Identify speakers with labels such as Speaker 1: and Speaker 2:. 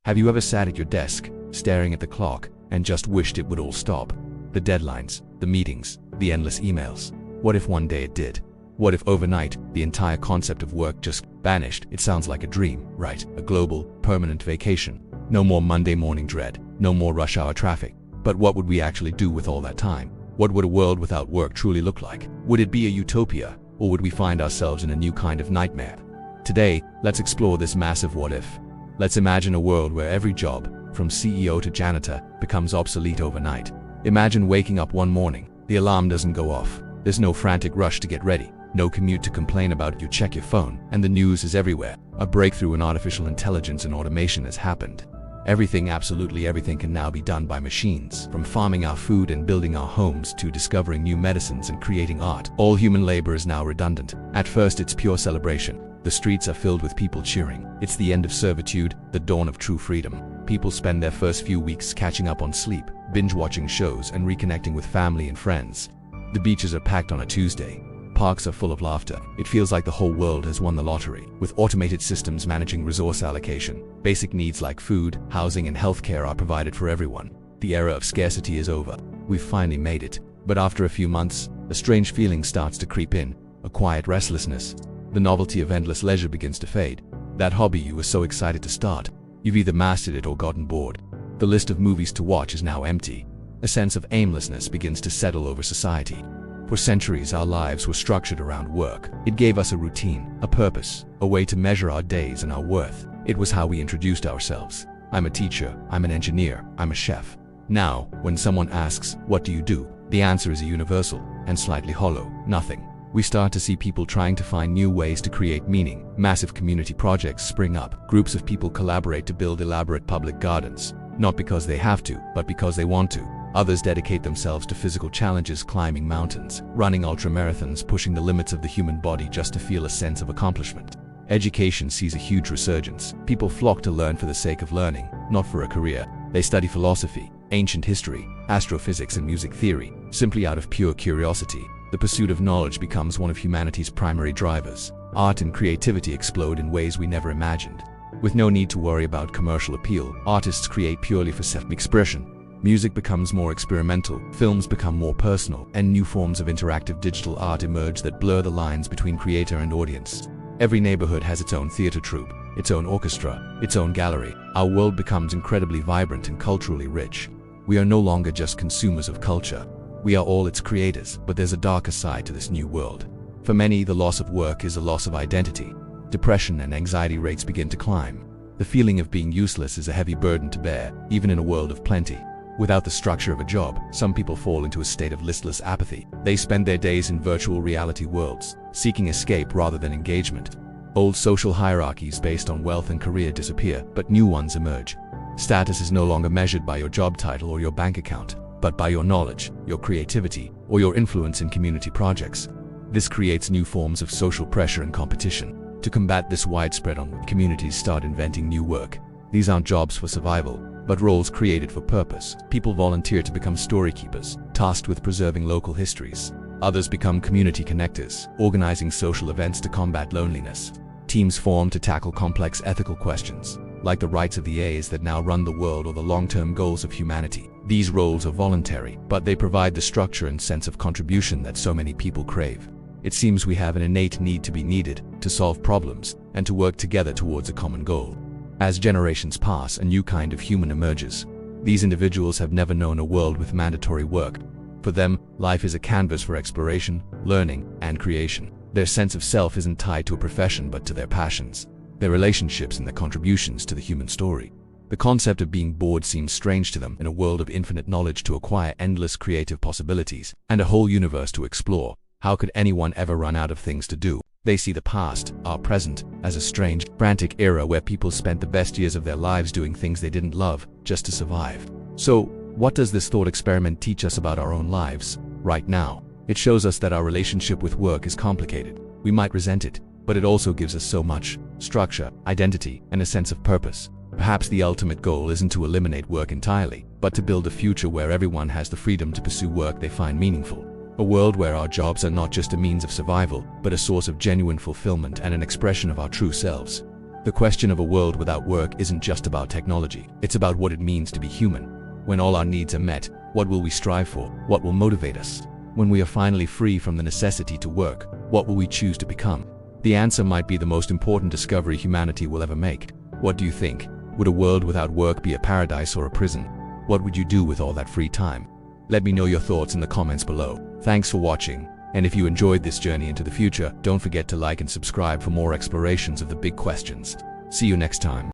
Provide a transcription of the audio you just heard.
Speaker 1: Have you ever sat at your desk, staring at the clock, and just wished it would all stop? The deadlines, the meetings, the endless emails. What if one day it did? What if overnight, the entire concept of work just vanished? It sounds like a dream, right? A global, permanent vacation. No more Monday morning dread, no more rush hour traffic. But what would we actually do with all that time? What would a world without work truly look like? Would it be a utopia, or would we find ourselves in a new kind of nightmare? Today, let's explore this massive what if. Let's imagine a world where every job, from CEO to janitor, becomes obsolete overnight. Imagine waking up one morning, the alarm doesn't go off, there's no frantic rush to get ready, no commute to complain about, you check your phone, and the news is everywhere. A breakthrough in artificial intelligence and automation has happened. Everything, absolutely everything, can now be done by machines. From farming our food and building our homes to discovering new medicines and creating art, all human labor is now redundant. At first, it's pure celebration. The streets are filled with people cheering. It's the end of servitude, the dawn of true freedom. People spend their first few weeks catching up on sleep, binge-watching shows, and reconnecting with family and friends. The beaches are packed on a Tuesday. Parks are full of laughter. It feels like the whole world has won the lottery. With automated systems managing resource allocation, basic needs like food, housing, and healthcare are provided for everyone. The era of scarcity is over. We've finally made it. But after a few months, a strange feeling starts to creep in, a quiet restlessness. The novelty of endless leisure begins to fade. That hobby you were so excited to start, you've either mastered it or gotten bored. The list of movies to watch is now empty. A sense of aimlessness begins to settle over society. For centuries, our lives were structured around work. It gave us a routine, a purpose, a way to measure our days and our worth. It was how we introduced ourselves. I'm a teacher, I'm an engineer, I'm a chef. Now, when someone asks, what do you do? The answer is a universal and slightly hollow, nothing. We start to see people trying to find new ways to create meaning. Massive community projects spring up. Groups of people collaborate to build elaborate public gardens, not because they have to, but because they want to. Others dedicate themselves to physical challenges, climbing mountains, running ultramarathons, pushing the limits of the human body just to feel a sense of accomplishment. Education sees a huge resurgence. People flock to learn for the sake of learning, not for a career. They study philosophy, ancient history, astrophysics, and music theory, simply out of pure curiosity. The pursuit of knowledge becomes one of humanity's primary drivers. Art and creativity explode in ways we never imagined. With no need to worry about commercial appeal, artists create purely for self-expression. Music becomes more experimental, films become more personal, and new forms of interactive digital art emerge that blur the lines between creator and audience. Every neighborhood has its own theater troupe, its own orchestra, its own gallery. Our world becomes incredibly vibrant and culturally rich. We are no longer just consumers of culture. We are all its creators, but there's a darker side to this new world. For many, the loss of work is a loss of identity. Depression and anxiety rates begin to climb. The feeling of being useless is a heavy burden to bear, even in a world of plenty. Without the structure of a job, some people fall into a state of listless apathy. They spend their days in virtual reality worlds, seeking escape rather than engagement. Old social hierarchies based on wealth and career disappear, but new ones emerge. Status is no longer measured by your job title or your bank account, but by your knowledge, your creativity, or your influence in community projects. This creates new forms of social pressure and competition. To combat this widespread onward, communities start inventing new work. These aren't jobs for survival, but roles created for purpose. People volunteer to become story keepers, tasked with preserving local histories. Others become community connectors, organizing social events to combat loneliness. Teams form to tackle complex ethical questions, like the rights of the A's that now run the world or the long-term goals of humanity. These roles are voluntary, but they provide the structure and sense of contribution that so many people crave. It seems we have an innate need to be needed, to solve problems, and to work together towards a common goal. As generations pass, a new kind of human emerges. These individuals have never known a world with mandatory work. For them, life is a canvas for exploration, learning, and creation. Their sense of self isn't tied to a profession but to their passions, their relationships, and their contributions to the human story. The concept of being bored seems strange to them. In a world of infinite knowledge to acquire, endless creative possibilities, and a whole universe to explore, how could anyone ever run out of things to do? They see the past, our present, as a strange, frantic era where people spent the best years of their lives doing things they didn't love, just to survive. So, what does this thought experiment teach us about our own lives, right now? It shows us that our relationship with work is complicated. We might resent it, but it also gives us so much: structure, identity, and a sense of purpose. Perhaps the ultimate goal isn't to eliminate work entirely, but to build a future where everyone has the freedom to pursue work they find meaningful. A world where our jobs are not just a means of survival, but a source of genuine fulfillment and an expression of our true selves. The question of a world without work isn't just about technology. It's about what it means to be human. When all our needs are met, what will we strive for? What will motivate us? When we are finally free from the necessity to work, what will we choose to become? The answer might be the most important discovery humanity will ever make. What do you think? Would a world without work be a paradise or a prison? What would you do with all that free time? Let me know your thoughts in the comments below. Thanks for watching, and if you enjoyed this journey into the future, don't forget to like and subscribe for more explorations of the big questions. See you next time.